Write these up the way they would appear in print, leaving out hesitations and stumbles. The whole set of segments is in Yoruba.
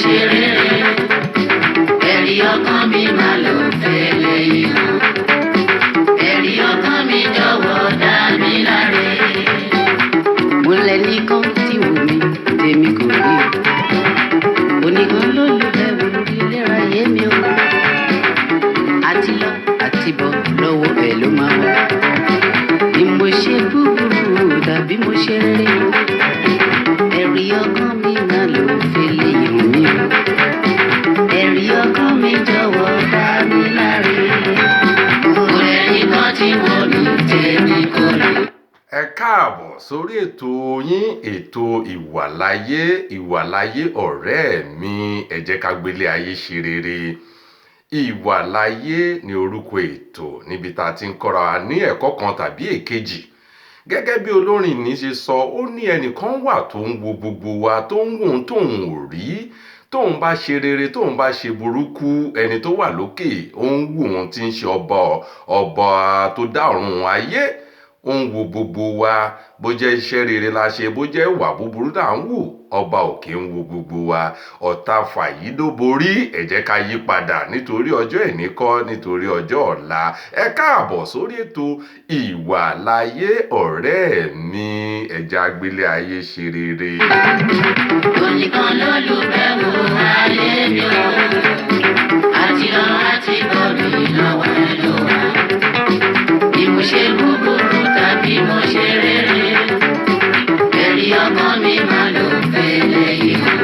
ṣe rere ẹ̀rí ọkàn mi máa lò fẹ́lẹ́ yìí ẹ̀rí ọkàn mi jọ̀wọ́ dá mi láre. mo lẹ́ni kan tí wù mí tèmi kò rí o oníkan ló lù bẹ́ẹ̀ wò ìlera yé mi o àti lọ àti bọ̀ lọ́wọ́ ẹ̀ ló máa wọ̀ bí mo ṣe búburú tàbí mo ṣe rere ẹ̀rí ọkàn mi máa lò fẹ́lẹ́ yìí mi o ẹ̀rí ọkàn mi jọ̀wọ́ dá mi láre. kò lẹ́ni kan tí wò mí tèmi kò rí. Ẹ káàbọ̀ sórí ètò yín ètò ìwàláyé ọ̀rẹ́ mi ẹ jẹ́ ká gbélé ayé ṣe rere. Ìwàláyé ni orúkọ ètò níbi tá a ti ń kọ́ra wa ní ẹ̀kọ́ kan tàbí èkejì. Gẹ́gẹ́ bí olórin ní ṣe sọ, ó ní ẹnìkan wà tó ń wo gbogbo wa tó ń wò ó tóun ò rí, tóun bá ṣe rere tóun bá ṣe burúkú ẹni tó wà lókè ó ń wò wọn tí ń ṣe ọba tó dá ọ̀run ayé. Ó ń wo gbogbo wa bó jẹ́ iṣẹ́ rere la ṣe bó jẹ́ ìwà búburú tá ń wò ọba òkè ń wo gbogbo wa. Ọ̀tá fàyí ló borí ẹ jẹ́ ká yí padà nítorí ọjọ́ ẹ̀ní kọ́ nítorí ọjọ́ ọ̀la. Ẹ káàbọ̀ sórí ètò ìwàláyé ọ̀rẹ́ mi ẹ jẹ́ á gbélé ayé ṣe rere. oníkan ló lù bẹ́ẹ̀ wò ayé mi o àti lọ àti bọ̀ mi lọ́wọ́ ẹ̀ ló wà bí mo ṣe búburú tàbí mo ṣe rere ẹ̀rí ọkàn mi máa lò fẹ́lẹ́ yìí hàn.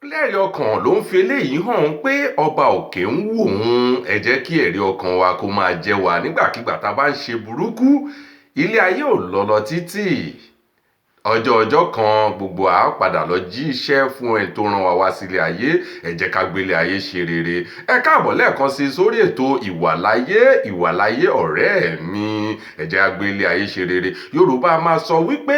Lẹ́rìí ọkàn ló ń fi eléyìí hàn pé ọba òkè ń wò òun. Ẹ jẹ́ kí ẹ̀rí ọkàn wa kó máa jẹ́ wa nígbàkigbà tá a bá ń ṣe burúkú. Ilé ayé ò lọ títì. Ọjọ́ kan gbogbo a padà lọ jí iṣẹ́ fún ẹni tó rán wa wá sílé ayé. Ẹ jẹ́ ká gbélé ayé ṣe rere. Ẹ káàbọ̀ lẹ́ẹ̀kan sí sórí ètò ìwàláyé ọ̀rẹ́ mi ẹ jẹ́ ká gbélé ayé ṣe rere. Yorùbá máa sọ wípé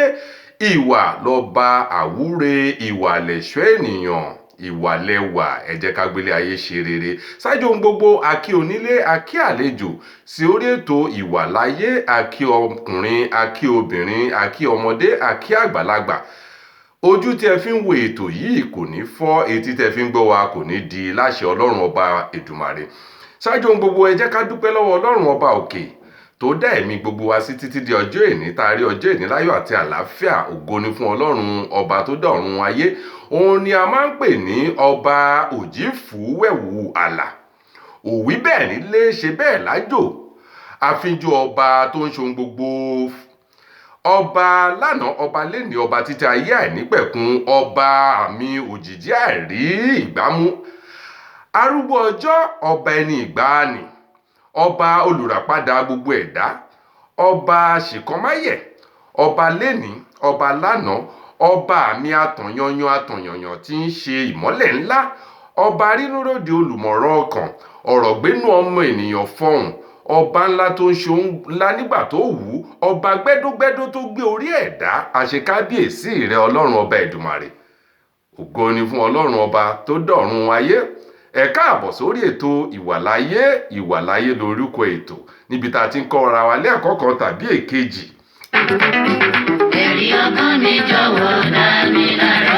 ìwà lọba àwúre, ìwà lẹ̀ṣọ́ ènìyàn, ìwà lẹwà. Ẹ jẹ́ ká gbélé ayé ṣe rere. Ṣáájú ohun gbogbo a kí onílé a kí àlejò sí orí ètò ìwàláyé. A kí ọkùnrin a kí obìnrin a kí ọmọdé a kí àgbàlagbà. Ojú tí ẹ fi ń wo ètò yìí kò ní fọ́, etí tí ẹ fi ń gbọ́ wa kò ní di láṣẹ Ọlọ́run ọba Èdùmàrè. Ṣáájú ohun gbogbo ẹ jẹ́ ká dúpẹ́ lọ́wọ́ Ọlọ́run ọba òkè tó dá ẹ̀mí gbogbo wa sí títí di ọjọ́ èní tá a rí ọjọ́ èní láyọ̀ àti àlàáfíà. Ògo ni fún Ọlọ́run ọba tó dá ọ̀run ayé. Òun ni a máa ń pè ní ọba òjìfúwẹ̀wù àlà. Òwí bẹ́ẹ̀ nílé ṣe bẹ́ẹ̀ lájò. Àfínjú ọba tó ń ṣe ohun gbogbo. Ọba lánàá ọba lénìí ọba títí ayé àìnípẹ̀kun. Ọba àmì òjìji àìrí ìgbámú. Arúgbó ọjọ́ ọba ẹni ìgbàanì. Ọba olùràpadà gbogbo ẹ̀dá. Ọba ṣìkọ́máyẹ̀. Ọba lénìí ọba lánàá. Ọba àmì àtànyànyàn tí ń ṣe ìmọ́lẹ̀ ńlá. Ọba rínúròde olùmọ̀ràn ọkàn. Ọ̀rọ̀ gbénú ọmọ ènìyàn fọhùn. Ọba ńlá tó ń ṣe ohun ńlá nígbà tó wù ú. Ọba gbẹ́dógbẹ́dó tó gbé orí ẹ̀dá. Àṣekábíyèsí rẹ Ọlọ́run ọba Èdùmàrè. Ògo ni fún Ọlọ́run ọba tó dọ̀run ayé. Ẹ káàbọ̀ sórí ètò ìwàláyé lórúkọ ètò níbi tá a ti ń kọ́ra wa lẹ́ẹ̀kọ́ kan tàbí èkejì. ẹ̀rí ọkàn mi jọ̀wọ́ dá mi láre.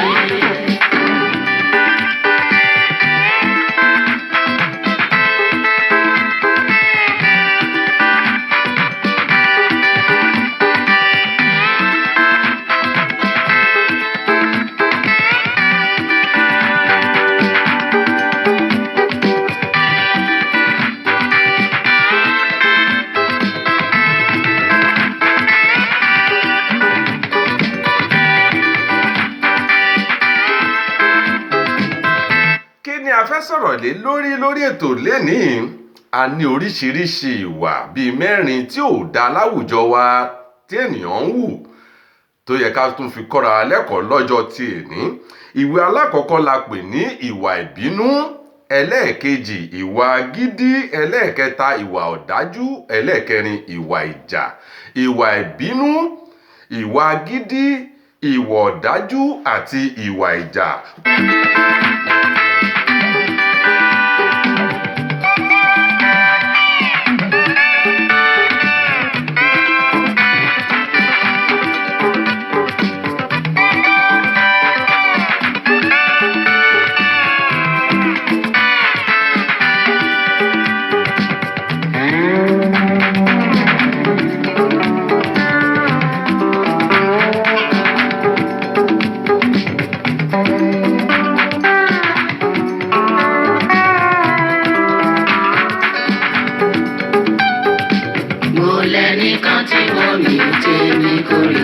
A fẹ́ sọ̀rọ̀ lé lórí ètò lénìí. A ní oríṣiríṣi ìwà bíi mẹ́rin tí ò dá láwùjọ wa tí ènìyàn ń wù tó yẹ ká tún fi kọ́ra lẹ́kọ̀ọ́ lọ́jọ́ tí èní. Ìwà alákọ̀ọ́kọ́ la pè ní ìwà ìbínú. Ẹlẹ́ẹ̀kejì ìwà gídí. Ẹlẹ́ẹ̀kẹta ìwà ọ̀dájú. Ẹlẹ́ẹ̀kẹrin ìwà ìjà. Ìwà ìbínú, ìwà gídí, ìwà ọ̀dájú àti ìwà ìjà. mi tèmi kò rí.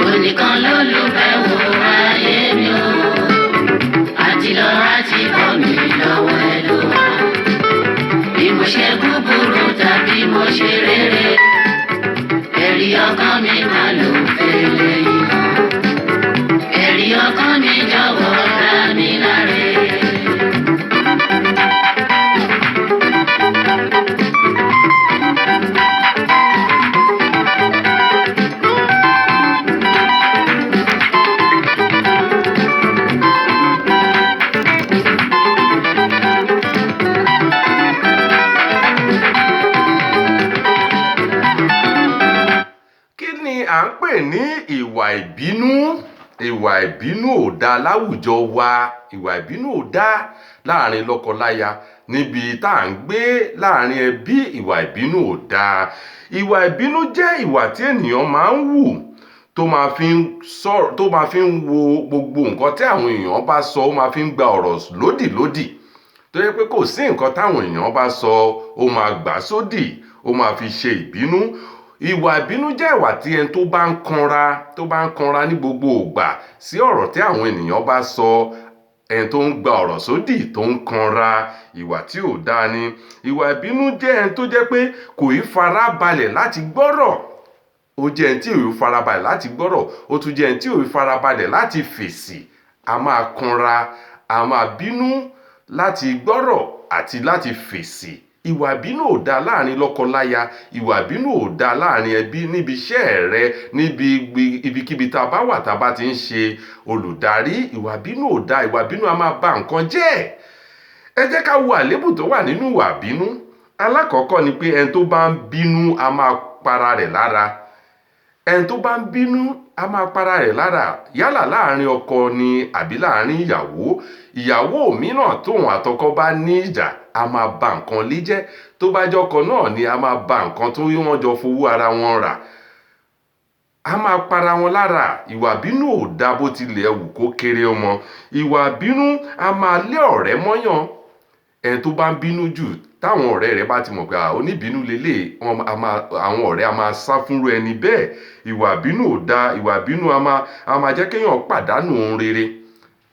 Onìkan ló lù bẹ́ wo ayé mi o. Àti lọ àti bọ́ mi lọ́wọ́ ẹ ló wá. Bí mo ṣe búburú tàbí mo ṣe rere. Ẹ̀rí ọkàn mi máa ló fẹ́ lẹ́yìn hàn. Ẹ̀rí ọkàn mi jọ̀wọ́ dá mi láre. À ń pè ní ìwà ìbínú. Ìwà ìbínú ò dáa láwùjọ wa. Ìwà ìbínú ò dáa láàrin lọ́kọláya níbi tá à ń gbé láàrin ẹbí. Ìwà ìbínú ò dáa. Ìwà ìbínú jẹ́ ìwà tí ènìyàn máa ń wù tó máa fi ń wo gbogbo nǹkan tí àwọn èèyàn bá sọ, ó máa fi ń gba ọ̀rọ̀ lódìlódì. Tó yẹ pé kò sí nǹkan táwọn èèyàn bá sọ, ó máa gbà sódì, ó máa fi ṣe ìbínú. Ìwà ìbínú jẹ́ ìwà tí ẹni tó bá ń kanra ní gbogbo ìgbà sí ọ̀rọ̀ tí àwọn ènìyàn bá sọ, ẹni tó ń gba ọ̀rọ̀ sódì tó ń kanra, ìwà tí ò dáa ni. Ìwà ìbínú jẹ́ ẹni tó jẹ́ pé kò í farabalẹ̀ láti gbọ́rọ̀. Ó jẹ́ ẹni tí ò í farabalẹ̀ láti gbọ́rọ̀. Ó tún jẹ́ ẹni tí ò í farabalẹ̀ láti fèsì. A máa kanra, a máa bínú láti gbọ́rọ̀ àti láti fèsì. Ìwà ìbínú ò dáa láàrin lọ́kọláya. Ìwà ìbínú ò dáa láàrin ẹbí, níbi iṣẹ́ rẹ, ibikíbi tá a bá wà tá a bá ti ń ṣe olùdarí. Ìwà ìbínú ò dáa. Ìwà ìbínú a máa ba nǹkan jẹ́. Ẹ jẹ́ ká wo àléébù tó wà nínú ìwà ìbínú. Alákọ̀ọ́kọ́ ni pé ẹni tó bá ń bínú a máa para rẹ̀ lára. Ẹni tó bá ń bínú a máa para rẹ̀ lára, yálà láàrin ọkọ ni àbí láàrin ìyàwó. Ìyàwó mìíràn tóun àtọkọ bá ní ìjà a máa ba nǹkan lé jẹ́. Tó bá jọkọ náà ni a máa ba nǹkan tó wọ́n jọ fowó ara wọn rà, a máa para wọn lára. Ìwà ìbínú ò dáa bó tilẹ̀ wù kó kéré ọmọ. Ìwà ìbínú a máa lé ọ̀rẹ́ mọ́yàn. Ẹni tó bá ń bínú jù, táwọn ọ̀rẹ́ rẹ̀ bá ti mọ̀ pé oníbínú lélẹ̀, àwọn ọ̀rẹ́ a máa sá fúnrú ẹni bẹ́ẹ̀. Ìwà ìbínú ò dáa. Ìwà ìbínú a máa jẹ́ kéèyàn pàdánù ohun rere.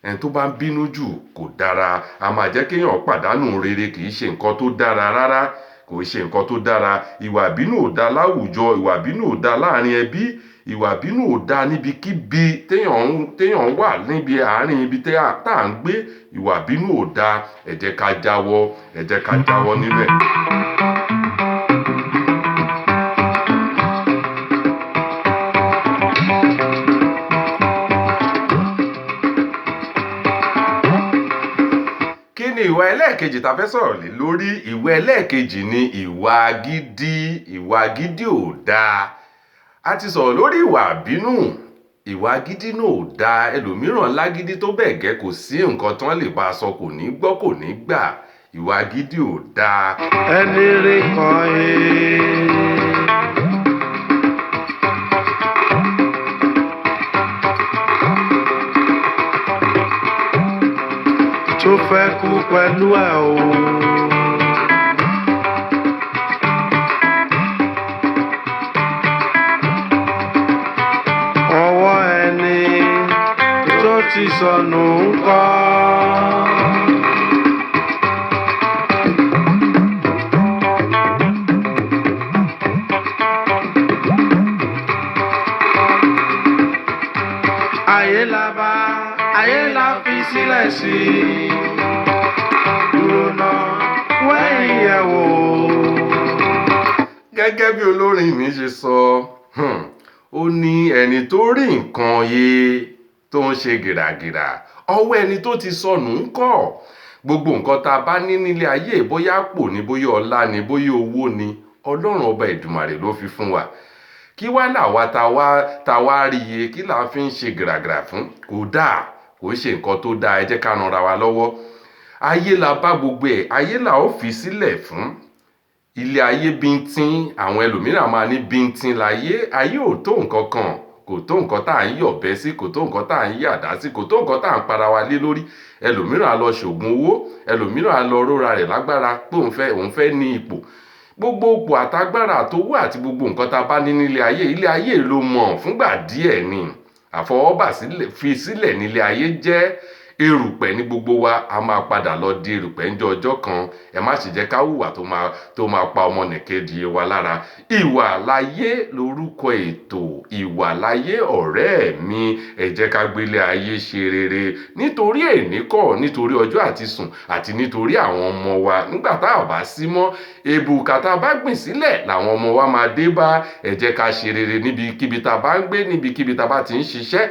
Ẹni tó bá ń bínú jù kò dára. A máa jẹ́ kéèyàn pàdánù ohun rere. Kì í ṣe nǹkan tó dára rárá. Kò ṣe nǹkan tó dára. Ìwà ìbínú ò dáa láwùjọ. Ìwà ìbínú ò dáa láàrin ẹbí. Ìwà ìbínú ò dáa níbikíbi téèyàn wà, níbi àárín ibi tá à ń gbé. Ìwà ìbínú ò dáa. Ẹ jẹ́ ká jáwọ́. Ẹ jẹ́ ká jáwọ́ níbẹ̀. Kí ni ìwà ẹlẹ́ẹ̀kejì tá a fẹ́ sọ̀rọ̀ lé lórí? Ìwà ẹlẹ́ẹ̀kejì ni ìwà agídí. Ìwà agídí ò dáa. A ti sọ̀rọ̀ lórí ìwà ìbínú. Ìwà agídí náà ò dáa. Ẹlòmíràn lágídí tó bẹ́ẹ̀ gẹ́, kò sí nǹkan tán lè bá a sọ, kò ní gbọ́, kò ní gbà. Ìwà agídí ò dáa. Ẹni rí kan tó fẹ́ kú pẹ̀lú ẹ̀ o. Ọwọ́ ẹni tó ti sọnù ńkọ́. Ayé la fi sílẹ̀ sí. Dúró náà wẹ́yìn ẹ̀ wò. Gẹ́gẹ́ bí olórin mi ṣe sọ, ó ní ẹni tó rí nǹkan ye tó ń ṣe gìràgìrà, ọwọ́ ẹni tó ti sọnù ńkọ́. Gbogbo nǹkan tá a bá ní nílé ayé, bóyá àpò ni, bóyá ọlá ni, bóyá owó ni, Ọlọ́run ọba Èdùmàrè ló fi fún wa. Kí wá làwa ta wá rí iye, kí là ń fi ń ṣe gìràgìrà fún? Kò dáa. Kò ṣe nǹkan tó dáa. Ẹ jẹ́ ká ranra wa lọ́wọ́. Ayé la bá gbogbo ẹ̀. Ayé la ó fi sílẹ̀ fún. Ilé ayé bíntín. Àwọn ẹlòmíràn máa ní bíntín láyé. Ayé ò tó nǹkan kan. Kò tó nǹkan tá à ń yọ̀bẹ sí. Kò tó nǹkan tá à ń yàdá sí. Kò tó nǹkan tá à ń para wa lé lórí. Ẹlòmíràn á lọ ṣògùn owó. Ẹlòmíràn á lọ róra rẹ̀ lágbára pé òun fẹ́ ní ipò. gbogbo òpò àtagbára àtowó àti gbogbo nǹkan tá a bá ní nílé ayé ló mọ̀ fúngbà díẹ̀ ni àfọwọ́bà fi sílẹ̀ nílé ayé jẹ́ erùpẹ̀ ní gbogbo wa a máa padà lọ di erùpẹ̀ ńjọ́ ọjọ́ kan ẹ má sì jẹ́ ká hùwà tó máa pa ọmọnìkejì wa lára. Ìwà láyé lórúkọ ètò, ìwà láyé ọ̀rẹ́ mi, ẹ jẹ́ ká gbélé ayé ṣe rere nítorí èní kọ́, nítorí ọjọ́ àti sùn àti nítorí àwọn ọmọ wa nígbà tá a bá sí mọ́. Èbùkà tá a bá gbìn sílẹ̀ làwọn ọmọ wa máa dé bá. Ẹ jẹ́ ká ṣe rere níbikíbi tá a bá ń gbé, níbikíbi tá a bá ti ń ṣiṣẹ́,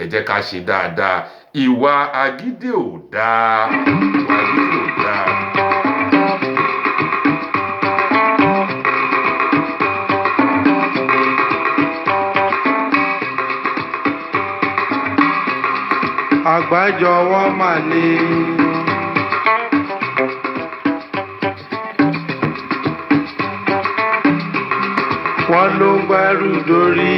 ẹ jẹ́ ká ṣe dáadáa. Ìwà agídí ò dáa, ìwà agídí ò dáa. Àgbájọwọ́ mà ní. Wọ́n ló ń gbẹ́rù dórí.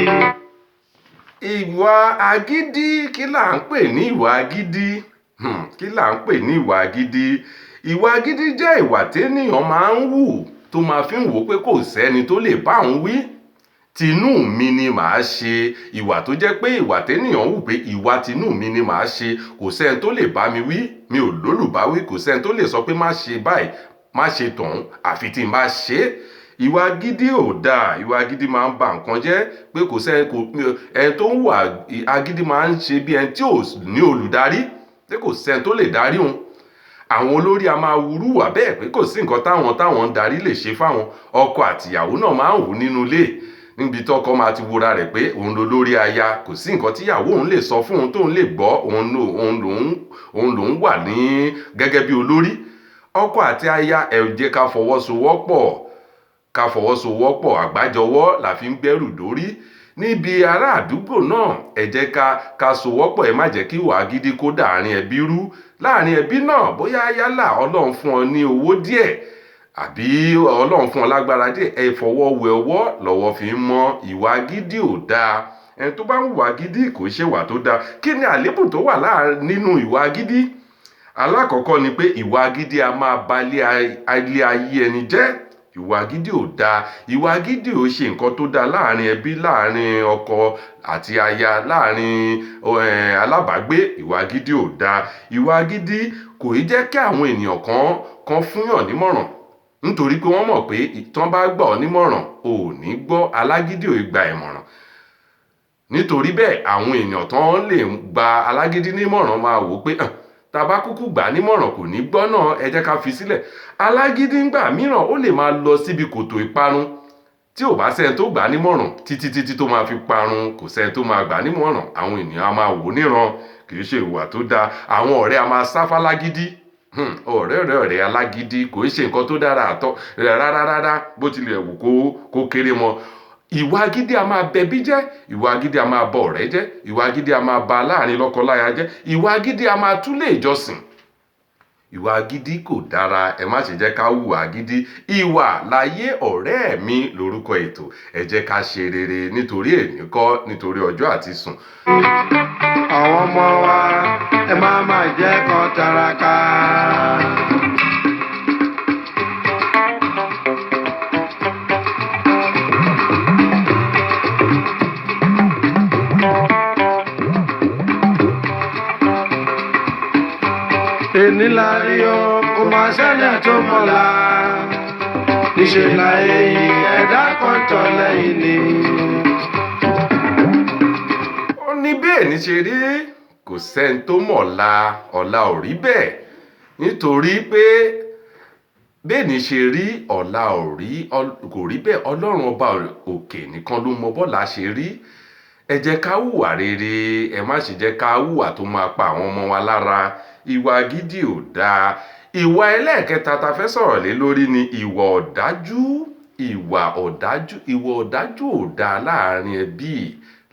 Ìwà agídí, kí là ń pè ní ìwà agídí? Kí là ń pè ní ìwà agídí? Ìwà agídí jẹ́ ìwà téèyàn máa ń wù tó máa fi ń wò pé kò sẹ́ni tó lè bá òun wí. Tinú mi ni màá ṣe. Ìwà tó jẹ́ pé ìwà téèyàn wù pé ìwà tinú mi ni màá ṣe, kò sẹ́ni tó lè bá mi wí, mi ò lólùbáwí, kò sẹ́ni tó lè sọ pé má ṣe báyìí má ṣe tọ̀hún àfi tí n bá ṣe é. Ìwà agídí ò dáa. Ìwà agídí máa ń ba nǹkan jẹ́ pé kò sẹ́ni ẹni tó ń wà agídí máa ń ṣe bí ẹni tí ò ní olùdarí, pé kò sẹ́ni tó lè darí òun. Àwọn olórí a máa wúrú wà bẹ́ẹ̀ pé kò sí nǹkan táwọn ń darí lè ṣe fáwọn. Ọkọ àtìyàwó náà máa ń wù nínú ilé níbi tọ́kọ máa ti wora rẹ̀ pé òun ló lórí aya, kò sí nǹkan tíyàwó òun lè sọ fún òun tóun lè gbọ́, òun lòun wà ní gẹ́gẹ́ bí olórí. Ọkọ àti aya ẹ jẹ́ ká fọwọ́sowọ́pọ̀, àgbájọwọ́ la fi ń gbẹ́rù dórí. Níbi ará àdúgbò náà ẹ jẹ́ ká sowọ́pọ̀, ẹ má jẹ́ kí ìwà agídí kó dàárín ẹbí rú. Láàrin ẹbí náà bóyá yálà Ọlọ́run fún ọ ní owó díẹ̀ àbí Ọlọ́run fún ọ lágbára díẹ̀, ẹ fọwọ́ wẹ ọwọ́ lọ́wọ́ fi ń mọ́. Ìwà agídí ò dáa. Ẹni tó bá ń hùwà agídí kò ṣe ìwà tó dáa. Kí ni àléébù tó wà nínú ìwà agídí? Alákọ̀ọ́kọ́ ni pé ìwà agídí a máa ba ilé ayé ẹni jẹ́. Ìwà agídí ò dáa. Ìwà agídí ò ṣe nǹkan tó dáa láàrin ẹbí, láàrin ọkọ àti aya, láàrin alábàágbé. Ìwà agídí ò dáa. Ìwà agídí kò í jẹ́ kí àwọn ènìyàn kan fúnyàn nímọ̀ràn nítorí pé wọ́n mọ̀ pé tán bá gbà ọ́ nímọ̀ràn ò ní gbọ́. Alágídí ò gba ìmọ̀ràn. Nítorí bẹ́ẹ̀ àwọn èèyàn tán lè gba alágídí nímọ̀ràn máa wò pé tá bá kúkú gbà nímọ̀ràn kò ní gbọ́ náà, ẹ jẹ́ ká fi sílẹ̀. Alágídí ńgbà mìíràn ó lè máa lọ síbi kòtò ìparun tí ò bá sẹ́ni tó gbà nímọ̀ràn títí tó máa fi parun. Kò sẹ́ni tó máa gbà nímọ̀ràn. Àwọn ènìyàn a máa wò níran, kì í ṣe ìwà tó dáa. Àwọn ọ̀rẹ́ a máa sá fálágídí. Ọ̀rẹ́ alágídí kò í ṣe nǹkan tó dára àtọ́ rárá bó tilẹ̀ wù kó kéré mọ́. Ìwà agídí a máa bẹbí jẹ́. Ìwà agídí a máa bọ ọ̀rẹ́ jẹ́. Ìwà agídí a máa ba láàrin lọ́kọláya jẹ́. Ìwà agídí a máa túlé ìjọsìn. Ìwà agídí kò dára. Ẹ má ṣe jẹ́ ká hùwà agídí. Ìwà láyé ọ̀rẹ́ mi lórúkọ ètò. Ẹ jẹ́ ká ṣe rere nítorí èní kọ́, nítorí ọjọ́ àti sùn. Àwọn ọmọ wa ẹ má jẹ́ kan taraka. Èní la rí o, kò máa ṣẹlẹ̀ tó mọ̀la. Níṣẹ́ la èyí ẹ̀dá kan tọ̀ lẹ́yìn ni. Ó ní bẹ́ẹ̀ ní ṣe rí, kò sẹ́ni tó mọ̀la, ọ̀la ò rí bẹ́ẹ̀. Nítorí pé bẹ́ẹ̀ ní ṣe rí, ọ̀la kò rí bẹ́ẹ̀. Ọlọ́run ọba òkè nìkan ló mọ bọ́la ṣe rí. Ẹ jẹ́ ká hùwà rere, ẹ má ṣe jẹ́ ká hùwà tó máa pa àwọn ọmọ wa lára. Ìwà agídí ò dáa. Ìwà ẹlẹ́ẹ̀kẹta ta fẹ́ sọ̀rọ̀ lé lórí ni ìwà ọ̀dájú. Ìwà ọ̀dájú ò dáa láàrin ẹbí,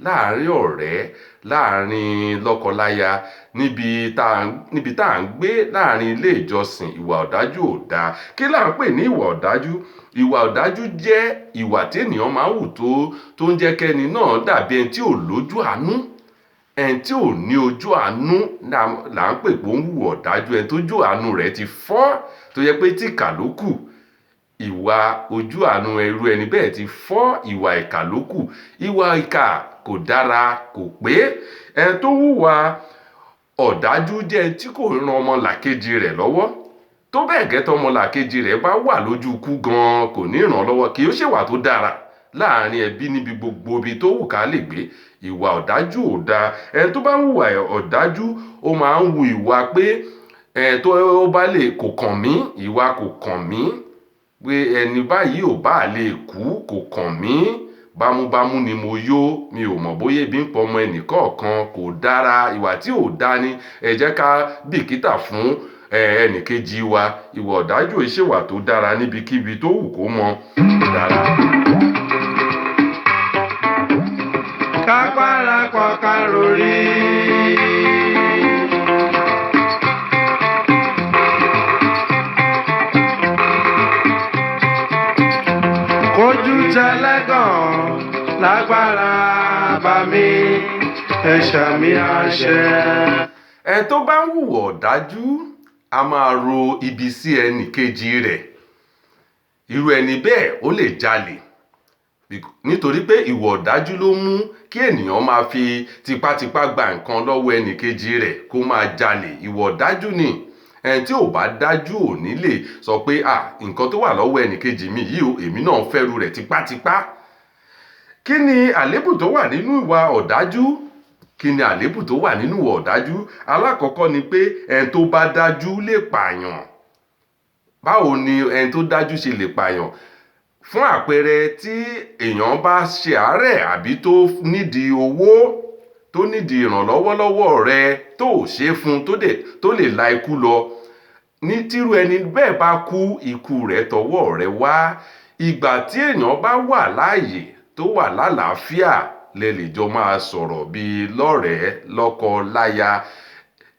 láàrin ọ̀rẹ́, láàrin lọ́kọláya, níbi tá à ń gbé, láàrin ilé ìjọsìn. Ìwà ọ̀dájú ò dáa. Kí là ń pè ní ìwà ọ̀dájú? Ìwà ọ̀dájú jẹ́ ìwà tí ènìyàn máa ń wù tó ń jẹ́ kẹ́ni náà dàbí ẹni tí ò lójú àánú. Ẹni tí ò ní ojú àánú là ń pè pé ó ń hùwà ọ̀dájú. Ẹni tójú àánú rẹ̀ ti fọ́ tó yẹ pé tìkà ló kù. ìwà ojú àánú irú ẹni bẹ́ẹ̀ ti fọ́ ìwà ìkà lókù. Ìwà ìkà kò dára, kò pé. Ẹni tó hùwà ọ̀dájú jẹ́ ẹni tí kò ran ọmọlàkejì rẹ̀ lọ́wọ́. Tó bẹ́ẹ̀ gẹ́ tí ọmọlàkejì rẹ̀ bá wà lójú ikú gan kò ní ràn lọ́wọ́, kì í ṣèwà tó dára láàrin ẹbí níbi gbogbo ibi tó wù ká lè gbé. Ìwà ọ̀dájú ò dáa. Ẹni tó bá ń hùwà ọ̀dájú ó máa ń hu ìwà pé tó bá lè kò kàn mí, ìwà kò kàn mí, pé ẹni báyìí ò bá lè kú, kò kàn mí, bámúbámú ni mo yó, mi ò mọ̀ bóyá ebi ń pọ ọmọ ẹnìkọ̀ọ̀kan, kò dára. Ìwà tí ò dáa ni. Ẹ jẹ́ ká bìkítà fún ẹnìkejì wa. Ìwà ọ̀dájú ò ṣèwà tó dára níbikíbi tó wù kó mọ dára. Ká parapọ̀ ká rorí. Kójú tẹlẹ́gàn lágbára bá mi, ẹ̀ṣẹ̀ mi àṣẹ. Ẹni tó bá ń hùwà ọ̀dájú a máa ro ibi sí ẹnì kejì rẹ̀. Irú ẹni bẹ́ẹ̀ ó lè jalè, nítorí pé ìwà ọ̀dájú ló mú kí ènìyàn máa fi tipátipá gba nǹkan lọ́wọ́ ẹnì kejì rẹ̀ kó máa jalè. Ìwà ọ̀dájú ni. Ẹni tí ò bá dájú ò ní lè sọ pé nǹkan tó wà lọ́wọ́ ẹnì kejì mi yìí o, èmi náà fẹ́rù rẹ̀ tipátipá. Kí ni àléébù tó wà nínú ìwà ọ̀dájú? Kí ni àléébù tó wà nínú ìwà ọ̀dájú? Alákọ̀ọ́kọ́ ni pé ẹni tó bá dájú lè pààyàn. Báwo ni ẹni tó dájú ṣe lè pààyàn? Fún àpẹẹrẹ, tí èèyàn bá ṣe àárẹ̀ àbí tó nídìí owó, tó nídìí ìrànlọ́wọ́ lọ́wọ́ rẹ tó ṣe fún, tó lè la ikú lọ, ní tírú ẹni bẹ́ẹ̀ bá kú, ikú rẹ̀ tọwọ́ rẹ̀ wá. Ìgbà tí èèyàn bá wà láàyè tó wà lálàáfíà lẹ lè jọ máa sọ̀rọ̀ bíi lọ́rẹ̀ẹ́, lọ́kọ, láya.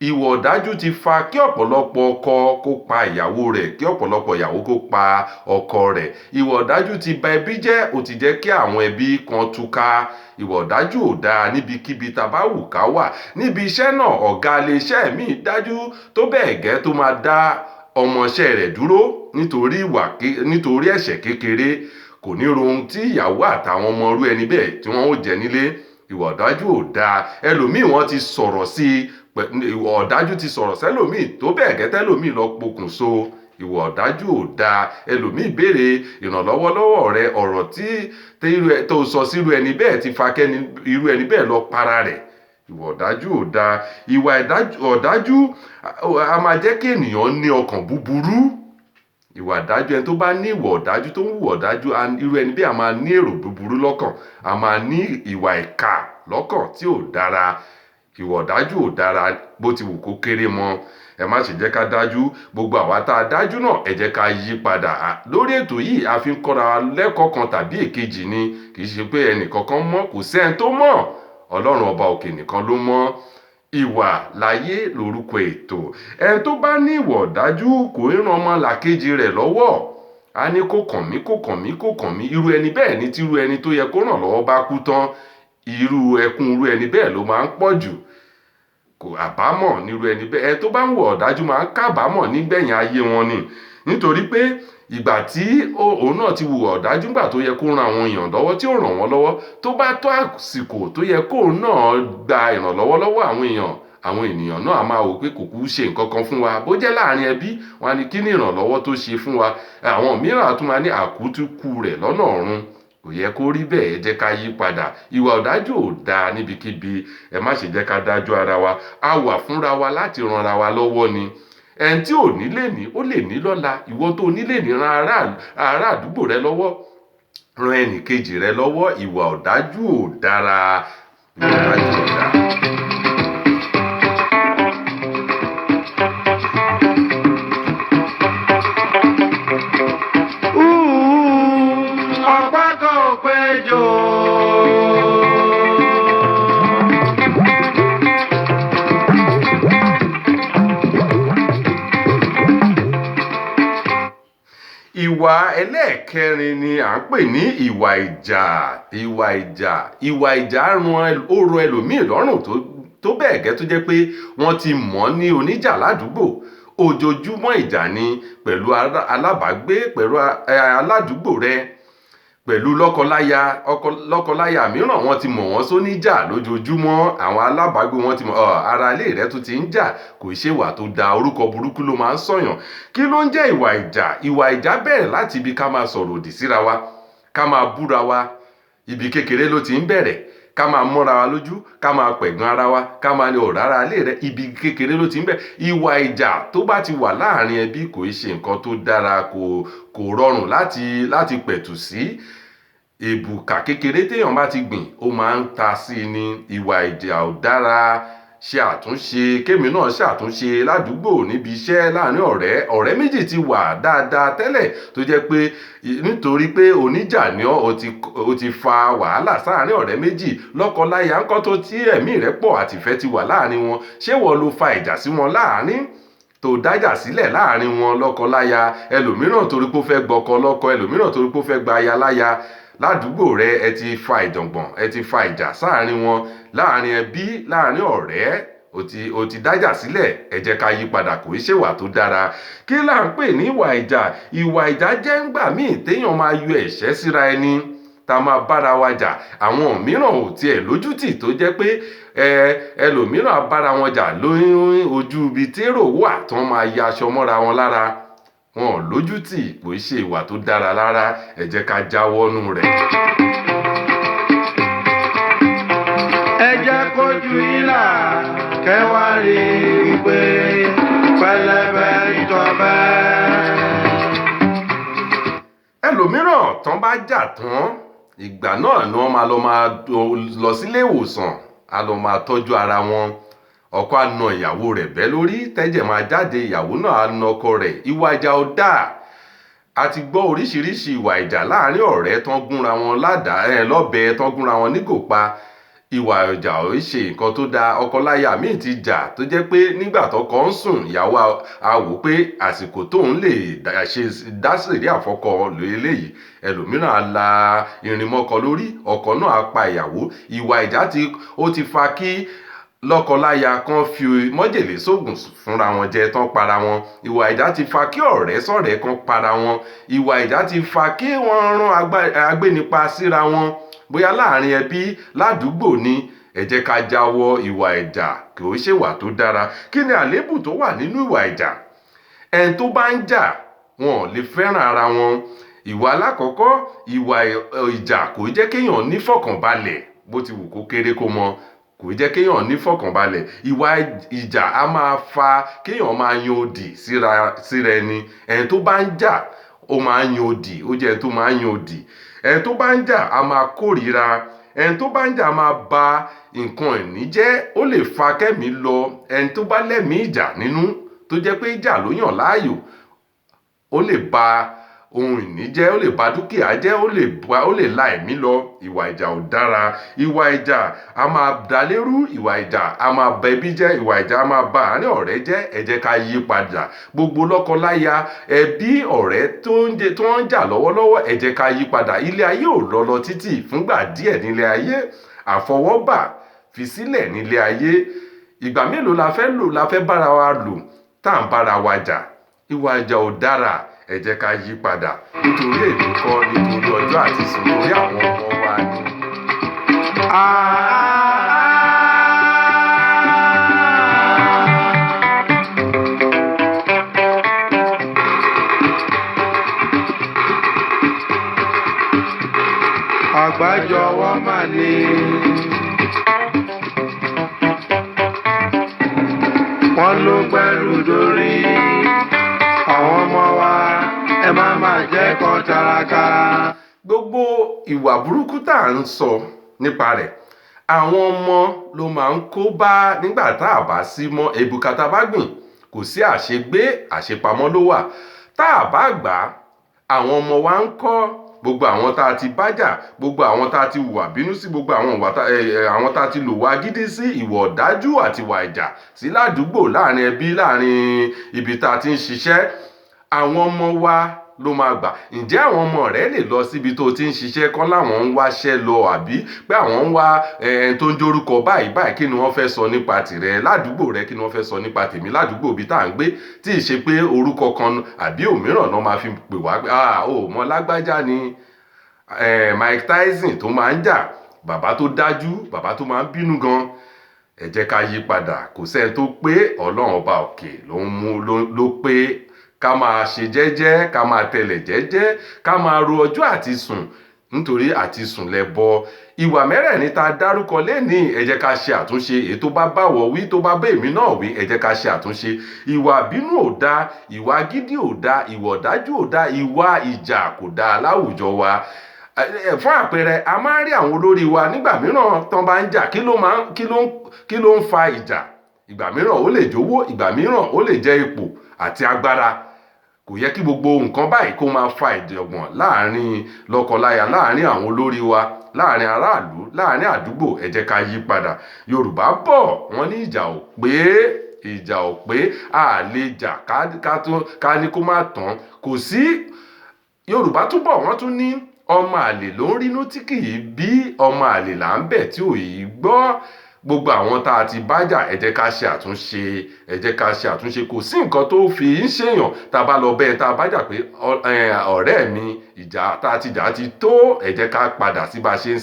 Ìwà ọ̀dájú ti fa kí ọ̀pọ̀lọpọ̀ ọkọ kó pa ìyàwó rẹ̀, kí ọ̀pọ̀lọpọ̀ ìyàwó kó pa ọkọ rẹ̀. Ìwà ọ̀dájú ti ba ẹbí jẹ́, ó ti jẹ́ kí àwọn ẹbí kan túká. Ìwà ọ̀dájú ò dáa níbikíbi tá bá wù ká wà. Níbi iṣẹ́ náà, ọ̀gá ilé iṣẹ́ mi dájú tó bẹ́ẹ̀ gẹ́ tó máa dá ọmọọṣẹ́ rẹ̀ dúró nítorí ẹ̀ṣẹ̀ kékeré. Kò ní ro ohun tí ìyàwó àtàwọn ọmọ irú ẹni bẹ́ẹ̀ tí wọ́n ó jẹ nílé. Ìwà ọ̀dájú ò dáa. Ẹlòmíì wọ́n ti sọ̀rọ̀ sí ìwà ọ̀dájú ti sọ̀rọ̀ sẹ́lòmíì tó bẹ́ẹ̀ gẹ́ tẹ́lòmíì lọ pokùnso. Ìwà ọ̀dájú ò dáa. Ẹlòmíì béèrè ìrànlọ́wọ́ lọ́wọ́ rẹ, ọ̀rọ̀ tó sọ sírú ẹni bẹ́ẹ̀ ti fa kẹ́ni irú ẹni bẹ́ẹ̀ lọ para rẹ̀. Ìwà ọ̀dájú ò dáa. Ìwà ọ̀dájú a máa jẹ́ kí ènìyàn ní ọkàn búburú. Ìwà ọ̀dájú, ẹni tó bá ní ìwà ọ̀dájú tó ń hùwà ọ̀dájú, irú ẹni bí a máa ní èrò búburú lọ́kàn, a máa ní ìwà ìkà lọ́kàn tí ò dára. Ìwà ọ̀dájú ò dára bó ti wù kó kéré mọ́. Ẹ má ṣe jẹ́ ká dájú. Gbogbo àwa tá a dájú náà ẹ jẹ́ ká yí padà. Lórí ètò yìí a fi ń kọ́ra lẹ́kọ̀ọ́ kan tàbí èkejì ni. Kì í ṣe pé ẹnìkankan mọ́, kò sẹ́ni tó mọ̀. Ọlọ́run ọba òkè nìkan ló mọ̀. Ìwà láyé lórúkọ ètò. Ẹni tó bá ní ìwà ọ̀dájú kò ń ran ọmọlàkejì rẹ̀ lọ́wọ́. A ní kó kàn mí, kó kàn mí, kó kàn mí. Irú ẹni bẹ́ẹ̀ ni tí irú ẹni tó yẹ kó ràn lọ́wọ́ bá kú tán, irú ẹkún irú ẹni bẹ́ẹ̀ ló máa ń pọ̀ jù. Kò àbámọ̀ nírú ẹni bẹ́ẹ̀. Ẹni tó bá ń hùwà ọ̀dájú máa ń kábàámọ̀ nígbẹ̀yìn ayé wọn ni. Nítorí pé ìgbà tí òun náà ti hùwà ọ̀dájú, nígbà tó yẹ kó ran àwọn èèyàn lọ́wọ́ tí ó ràn wọ́n lọ́wọ́, tó bá tó àsìkò tó yẹ kó náà gba ìrànlọ́wọ́ lọ́wọ́ àwọn ènìyàn náà a máa wò pé kò kú ṣe nǹkan kan fún wa. Bó jẹ́ láàrin ẹbí, wọn á ní kí ni ìrànlọ́wọ́ tó ṣe fún wa. Àwọn mìíràn tún máa ní àkútúkù rẹ̀ lọ́nà ọ̀run. Kò yẹ kó rí bẹ́ẹ̀. Ẹ jẹ́ ká yí padà. Ìwà ọ̀dájú ò dáa níbikíbi. Ẹ má ṣe jẹ́ ká dájú ara wa. A wà fúnra wa láti ranra wa lọ́wọ́ ni. Ẹni tí ò ní lè ní, ó lè ní lọ́la. Ìwọ tó ní lè ní, ran ará àdúgbò rẹ lọ́wọ́, ran ẹnì kejì rẹ lọ́wọ́. Ìwà ọ̀dájú ò dára. Ìwà ọ̀dájú ò dáa. Ọ̀pá kan ò péjọ. Ìwà ẹlẹ́ẹ̀kẹrin ni à ń pè ní ìwà ìjà. Ìwà ìjà ó rọ ẹlòmíì lọ́rùn tó bẹ́ẹ̀ gẹ́ tó jẹ́ pé wọ́n ti mọ̀ ní oníjà ládùúgbò. ojoojúmọ́ ìjà ni pẹ̀lú alábàágbé, pẹ̀lú aládùúgbò rẹ, pẹ̀lú lọ́kọláya mìíràn wọ́n ti mọ̀ wọ́n sóníjà lójoojúmọ́. Àwọn alábàágbé wọn ti mọ̀ ara ilé rẹ tó ti ń jà, kò ṣe ìwà tó da, orúkọ burúkú ló máa ń sọ̀yàn. Kí ló ń jẹ́ ìwà ìjà? Ìwà ìjà bẹ̀rẹ̀ láti ibi ká máa sọ̀rọ̀ òdì síra wa, ká máa búra wa. Ibi kékeré ló ti ń bẹ̀rẹ̀. Ká máa mọ́ra wa lójú, ká máa pẹ̀gàn ara wa, ká máa ní ọ̀rára ilé rẹ. Ibi kékeré ló ti ń bẹ̀rẹ̀. Ìwà ìjà tó bá ti wà láàrin ẹbí kò ṣe nǹkan tó dára, kò rọrùn láti pẹ̀tù sí. Èbùkà kékeré téèyàn bá ti gbìn ó máa ń ta sí ni. Ìwà ìjà ò dára. Ṣe àtúnṣe, kémi náà ṣàtúnṣe ládùúgbò, níbi iṣẹ́, láàrin ọ̀rẹ́ méjì ti wà dáadáa tẹ́lẹ̀ tó jẹ́ pé nítorí pé oníjà ni ó ti fa wàhálà sáàrin ọ̀rẹ́ méjì. Lọ́kọláya ńkọ́ tó tí ẹ̀mí rẹ̀ pọ̀ àtìfẹ́ ti wà láàrin wọn, ṣé wọ́n ló fa ìjà sí wọn láàrin tó dájà sílẹ̀ láàrin wọn lọ́kọláya? Ẹlòmíràn torí pé ó fẹ́ gbọ́kọ lọ́kọ, ẹlòmíràn torí pé ó fẹ́ gba aya láya. Ládùúgbò rẹ ẹ ti fa ìjọ̀ngbọ̀n, ẹ ti fa ìjà sáàrin wọn, láàrin ẹbí, láàrin ọ̀rẹ́, ó ti dájà sílẹ̀. Ẹ jẹ́ ká yí padà, kò ṣe ìwà tó dára. Kí là ń pè ní ìwà ìjà? Ìwà ìjà jẹ́ ńgbà míì téèyàn máa yọ ẹ̀ṣẹ́ síra ẹni, tá máa bára wa jà. Àwọn mìíràn ò tiẹ̀ lójútì tó jẹ́ pé ẹlòmíràn bára wọn jà lórí ojú ibi térò wà tí wọ́n máa ya aṣọ mọ́ra wọn lára. Wọn ò lójútì, kò ṣe ìwà tó dára rárá. Ẹ jẹ́ ká jáwọ́ nú rẹ̀. ẹ jẹ́ kójú yín là kẹwàá rí i pé pẹlẹbẹ ìjọba. Ẹlòmíràn tán bá jà tán, ìgbà náà ni wọ́n máa lọ sílé ìwòsàn, a lọ máa tọ́jú ara wọn. Ọkọ á na ìyàwó rẹ̀ bẹ́ lórí, tẹ́jẹ̀ máa jáde, ìyàwó náà á na ọkọ rẹ̀. Ìwà ìjà ò dáa. A ti gbọ́ oríṣiríṣi ìwà ìjà láàrin ọ̀rẹ́ tán gúnra wọn lọ́bẹ, tán gúnra wọn nígòpa. Ìwà ìjà ò ṣe nǹkan tó dáa. Ọkọláya míì ti jà tó jẹ́ pé nígbà tọ́kọ ń sùn, ìyàwó á wò pé àsìkò tóun lè dá sẹ̀ríà fọ́kọ eléyìí. Ẹlòmíràn á la irin mọ́kọ lórí, ọkọ náà á pa ìyàwó. Ìwà ìjà ti fa kí lọ́kọláya kan fi májèlé sóògùn fúnra wọn jẹ, tán para wọn. Ìwà ìjà ti fa kí ọ̀rẹ́ sọ̀rẹ́ kan para wọn. Ìwà ìjà ti fa kí wọ́n rán agbénipa síra wọn, bóyá láàrin ẹbí, ládùúgbò ni. Ẹ jẹ́ ká jáwọ́ ìwà ìjà, kò ṣe ìwà tó dára. Kí ni àléébù tó wà nínú ìwà ìjà? Ẹni tó bá ń jà wọn ò lè fẹ́ràn ara wọn. Ìwà alákọ̀ọ́kọ́, ìwà ìjà kò jẹ́ kéèyàn nífọ̀kànbalẹ̀, bó ti wù kó kéré kó mọ, kò jẹ́ kéèyàn nífọ̀kànbalẹ̀. Ìwà ìjà á máa fa kéèyàn máa yan òdì síra ẹni. Ẹni tó bá ń jà ó máa ń yan òdì, ó jẹ́ ẹni tó máa ń yan òdì. Ẹni tó bá ń jà á máa kórìíra. Ẹni tó bá ń jà máa ba nǹkan ìní jẹ́, ó lè fa kẹ́mi lọ. Ẹni tó bá lẹ́mìí ìjà nínú, tó jẹ́ pé ìjà ló yàn láàyò, ó lè ba ohun ìní jẹ́, ó lè ba dúkìá jẹ́, ó lè la ẹ̀mí lọ. Ìwà ìjà ò dára. Ìwà ìjà a máa dalérú. Ìwà ìjà a máa ba ẹbí jẹ́. Ìwà ìjà a máa ba àárín ọ̀rẹ́ jẹ́. Ẹ jẹ́ ká yí padà. Gbogbo lọ́kọláya, ẹbí, ọ̀rẹ́ tó ń jà lọ́wọ́lọ́wọ́, ẹ jẹ́ ká yí padà. Ilé ayé ò lọ títì fúngbà díẹ̀ nílé ayé. Àfọwọ́bà fi sílẹ̀ nílé ayé. Ìgbà mélòó la fẹ́ bára wa lò tá à ń bára wa jà? Ìwà ìjà ò dára. Ẹ jẹ́ ká yí padà. Nítorí èmi kọ́, nítorí ọjọ́ àti sùn, nítorí àwọn ọmọ wa ni. Àgbájọwọ́ mà ní. Wọ́n ló gbẹ́rù dórí. Àwọn ọmọ wa ẹ má jẹ́ kó taraka. Gbogbo ìwà burúkú tá à ń sọ nípa rẹ̀, àwọn ọmọ ló máa ń kó bá nígbà tá a bá sí mọ́. Èbùkà tá a bá gbìn kò sí àṣegbé, àṣepamọ́ ló wà. Tá a bá gbà, àwọn ọmọ wa ń kọ́. Gbogbo àwọn tá a ti bájà, gbogbo àwọn tá a ti hùwà bínú sí, gbogbo àwọn tá a ti lò wá gidi sí, ìwà ọ̀dájú àti ìwà ìjà sí ládùúgbò, láàrin ẹbí, láàrin ibi tá a ti ń ṣiṣẹ́. Àwọn ọmọ wa ló máa gbà. Ǹjẹ́ àwọn ọmọ rẹ lè lọ síbi tó ti ń ṣiṣẹ́ kọ́ láwọn ń wáṣẹ́ lọ àbí pé àwọn ń wá tó ń jórúkọ báyìí kí ni wọ́n fẹ́ sọ nípa tìrẹ ládùúgbò rẹ, kí ni wọ́n fẹ́ sọ nípa tèmi ládùúgbò bí tá à ń gbé, tí ì ṣe pé orúkọ kan àbí òmíràn náà máa fi pè wá pé ó mọ lágbájá ni Mike Tyson tó máa ń jà, bàbá tó dájú, bàbá tó máa ń bínú gan. Ẹ jẹ́ ká yí padà. Kò sẹ́ni tó pé, Ọlọ́run ọba òkè ló pé ká máa ṣe jẹ́jẹ́, ká máa tẹ̀lẹ̀ jẹ́jẹ́, ká máa ro ọjọ́ àti sùn, nítorí àti sùn lẹbọ. Ìwà mẹ́rẹ̀ẹ̀rin tá dárúkọ lénìí, ẹ jẹ́ ká ṣe àtúnṣe. Èyí tó bá báwọ̀ wí, tó bá bá èmi náà wí, ẹ jẹ́ ká ṣe àtúnṣe. Ìwà bínú ò dá, ìwà gidi ò dá, ìwà ọ̀dájú ò dá, ìwà ìjà kò dá láwùjọ wa. Fún àpẹẹrẹ, a máa ń rí àwọn olórí wa nígbà mìíràn tán bá ń jà, kí ló ń fa ìjà? Ìgbà mìíràn ó lè jówó, ìgbà mìíràn ó lè jẹ́ ipò àti agbára. Kò yẹ kí gbogbo nǹkan báyìí kó máa fa ìjọ̀gbọ̀n láàrin lọ́kọláya, láàrin àwọn olórí wa, láàrin aráàlú, láàrin àdúgbò. Ẹ jẹ́ ká yí padà. Yorùbá bọ̀ wọ́n ní ìjà ò pé a lè jà ká ní kó má tán. Kò sí. Yorùbá túbọ̀ wọ́n tún ní ọmọ àlè ló ń rínú tí kì í bí, ọmọ àlè là ń bẹ̀ tí ò yí gbọ́. Gbogbo àwọn tá a ti bájà, ẹ jẹ́ ká ṣe àtúnṣe, ẹ jẹ́ ká ṣe àtúnṣe. Kò sí nǹkan tó fi ń ṣèyàn tá a bá lọ bẹ́ẹ̀ tá a bájà pé ọ̀rẹ́ mi, ìjà tá a ti jà ti tó, ẹ jẹ́ ká padà sí bá ṣe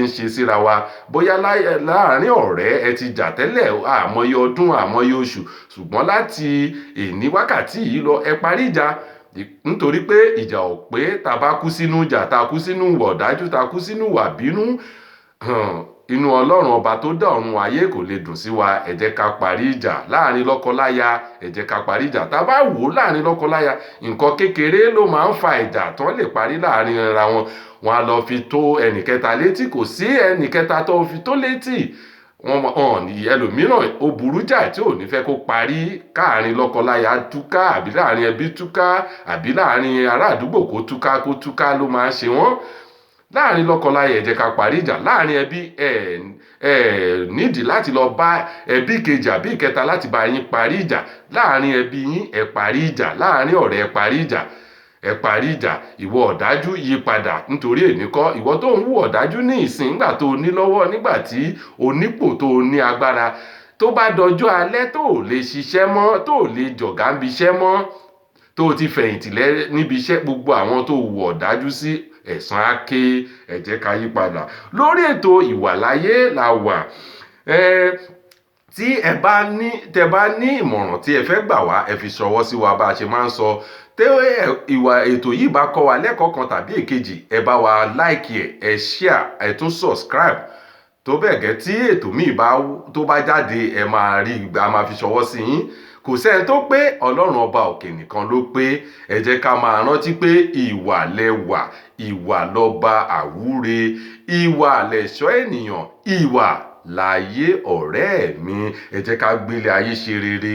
ń ṣe síra wa. Bóyá láàrin ọ̀rẹ́ ẹ ti jà tẹ́lẹ̀ àmọye ọdún, àmọye oṣù, ṣùgbọ́n láti èní wákàtí yìí lọ ẹ parí ìjà. Nítorí pé ìjà ò pé, tá bá kú sínú ìjà, tá kú sínú ìwà ọ̀dájú, tá kú sínú ìwà bínú, inú Ọlọ́run ọba tó dá ọ̀run ayé kò lè dùn sí wa. Ẹ jẹ́ ká parí ìjà láàrin lọ́kọláya, ẹ jẹ́ ká parí ìjà. Tá bá wò láàrin lọ́kọláya, nǹkan kékeré ló máa ń fa ìjà tán lè parí láàrin ara wọn. Wọ́n á lọ fi tó ẹnìkẹta létí, kò sí ẹnìkẹta tó fi tó létí. Wọ́n ní ẹlòmíràn ó burú jáì tí ò ní fẹ́ kó parí káàrin lọ́kọláya túká, àbí láàrin ẹbí túká, àbí láàrin ará àdúgbò kó túká ló máa ń ṣe wọ́n. Láàrin lọ́kọláya ẹ jẹ́ ká parí ìjà. Láàrin ẹbí nídìí láti lọ bá ẹbí kejì àbí ìkẹta láti bá yín parí ìjà. Láàrin ẹbí yín ẹ parí ìjà. Láàrin ọ̀rẹ́ ẹ parí ìjà. Ẹ parí ìjà. Ìwọ ọ̀dájú yí padà, nítorí èní kọ́. Ìwọ tó ń wù ọ̀dájú ní ìsìn nígbà tó ní lọ́wọ́, nígbà tí onípò tó ní agbára, tó bá dọjọ́ alẹ́ tó lè ṣiṣẹ́ mọ́, tó lè jọ̀gá níbi iṣẹ́ mọ́, tó ti fẹ̀yìntì níbi iṣẹ́, gbogbo àwọn tó wù ọ̀dájú sí, ẹ̀san á ké. Ẹ jẹ́ ká yí padà. Lórí ètò ìwàláyé la wà. Tí ẹ bá ní ìmọ̀ràn tí ẹ fẹ́ gbà wá, ẹ fi ṣọwọ́ sí wa bá a ṣe máa ń sọ. Ètò yìí bá kọ́ wa lẹ́kọ̀ọ́ kan tàbí èkejì, ẹ bá wa like ẹ share, ẹ tún subscribe. Tó bẹ́ẹ̀ gẹ́ tí ètò míì tó bá jáde, ẹ máa rí ìgbà máa fi ṣọwọ́ sí yín. Kò sẹ́ni tó pé, Ọlọ́run ọba òkè nìkan ló pé. Ẹ jẹ́ ká máa rántí pé ìwà lẹwà, ìwà lọba àwúre, ìwà lẹ̀ṣọ́ ènìyàn, ìwà láyé ọ̀rẹ́ mi. Ẹ jẹ́ ká gbélé ayé ṣe rere.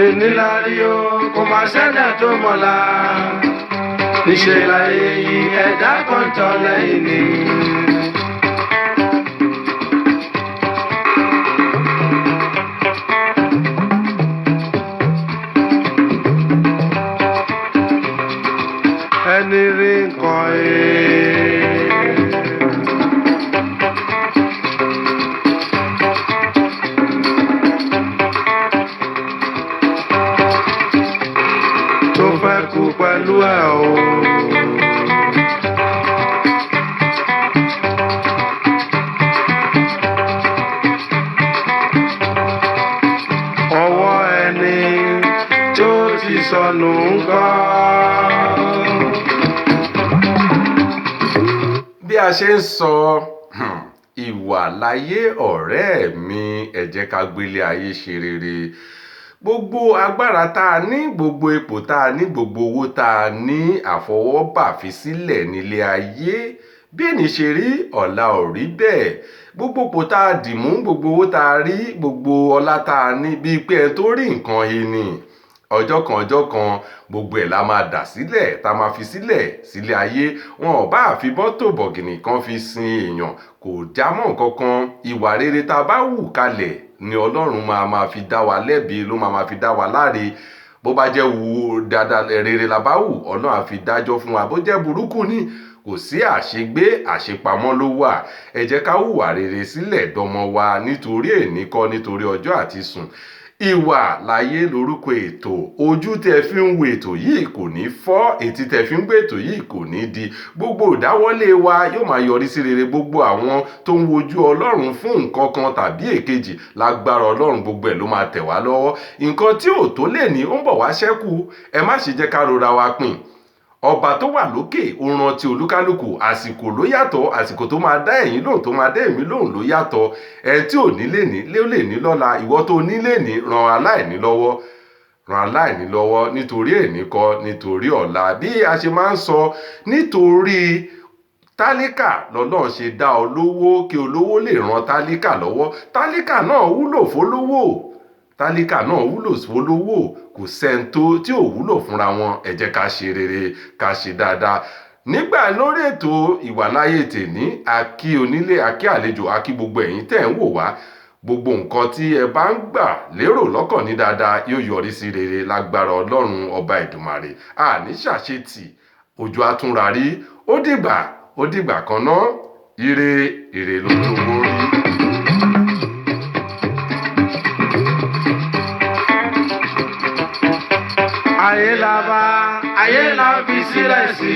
Èní la rí o, kò máa ṣẹ́dá tó mọ̀la. Níṣẹ́ láyé yìí ẹ̀dá kan tọ́ lẹ́yìn ni. Ẹni rí nǹkan tó fẹ́ kú pẹ̀lú ẹ̀ o. Ọwọ́ ẹni tó ti sọnù ń kọ́. Bí a ṣe ń sọ ìwà láyé ọ̀rẹ́ mi, ẹ jẹ́ ká gbélé ayé ṣe rere. Gbogbo agbára tá a ní, gbogbo ipò tá a ní, gbogbo owó tá a ní, àfọwọ́bà fi sílẹ̀ nílé ayé. Bí èní ṣe rí, ọ̀la ò rí bẹ́ẹ̀. Gbogbo ipò tá a dì mú, gbogbo owó tá a rí, gbogbo ọlá tá a ní, bíi pé ẹ tó rí nǹkan he ni. ọjọ́ kan gbogbo ẹ̀ la máa dà sílẹ̀ tá máa fi sílé ayé. Wọn ò bá àfi bọ́tò bọ̀gìnì kan fi sin èèyàn kò jámọ́ nǹkan kan. Ìwà rere tá bá hù kalẹ̀ ni Ọlọ́run máa fi dá wa lẹ́bi, ló máa fi dá wa láre. Bó bá jẹ́ wu dáadáa rere la bá hù, Ọlọ́run á fi dájọ́ fún wa. Bó jẹ́ burúkú ni, kò sí àṣegbé, àṣepamọ́ ló wà. Ẹ jẹ́ ká hùwà rere sílẹ̀ dọmọ wa nítorí èní kọ́, nítorí ọjọ́ àti sùn. Ìwà láyé lórúkọ ètò. Ojú tẹ́ fi ń wo ètò yìí kò ní fọ́, etí tẹ́ fi ń gbé ètò yìí kò ní di. Gbogbo ìdáwọ́lé wa yóò máa yọrí sí rere. Gbogbo àwọn tó ń wojú Ọlọ́run fún nǹkan kan tàbí èkejì, lágbára Ọlọ́run gbogbo ẹ̀ ló máa tẹ̀ wá lọ́wọ́. Nǹkan tí ò tó lè ní ó ń bọ̀ wá ṣẹ́kù. Ẹ má ṣe jẹ́ ká rora wa pin. Ọba tó wà lókè ó rántí olúkálùkù. Àsìkò ló yàtọ̀, àsìkò tó máa dá ẹ̀yin lóhùn, tó máa dá èmi lóhùn ló yàtọ̀. Ẹ tí ò ní lè ní ló lè ní lọ́la. Ìwọ tó ní lè ní, ran aláìní lọ́wọ́, ran aláìní lọ́wọ́ nítorí èní kọ́, nítorí ọ̀la. Bí a ṣe máa ń sọ, nítorí tálíkà lọ́lọ́run ṣe dá olówó, kí olówó lè ran tálíkà lọ́wọ́. Tálíkà náà wúlò fólówó, tálíkà náà wúlò fólówó. Kò sẹ́ni tí ò wúlò fúnra wọn. Ẹ jẹ́ ká ṣe rere, ká ṣe dáadáa. Nígbà lórí ètò ìwàláyé tèní, a kí onílé, a kí àlejò, a kí gbogbo ẹ̀yin tẹ́ ń wò wá. Gbogbo nǹkan tí ẹ bá ń gbà lérò lọ́kàn ní dáadáa yóò yọrí sí rere lágbára Ọlọ́run ọba Èdùmàrè. Àní ṣàṣetì, ojú àtúnrarí. Ó dìgbà kan náà. Ire ló tó wó rí. Ayé la bá, ayé la fi sílẹ̀ sí.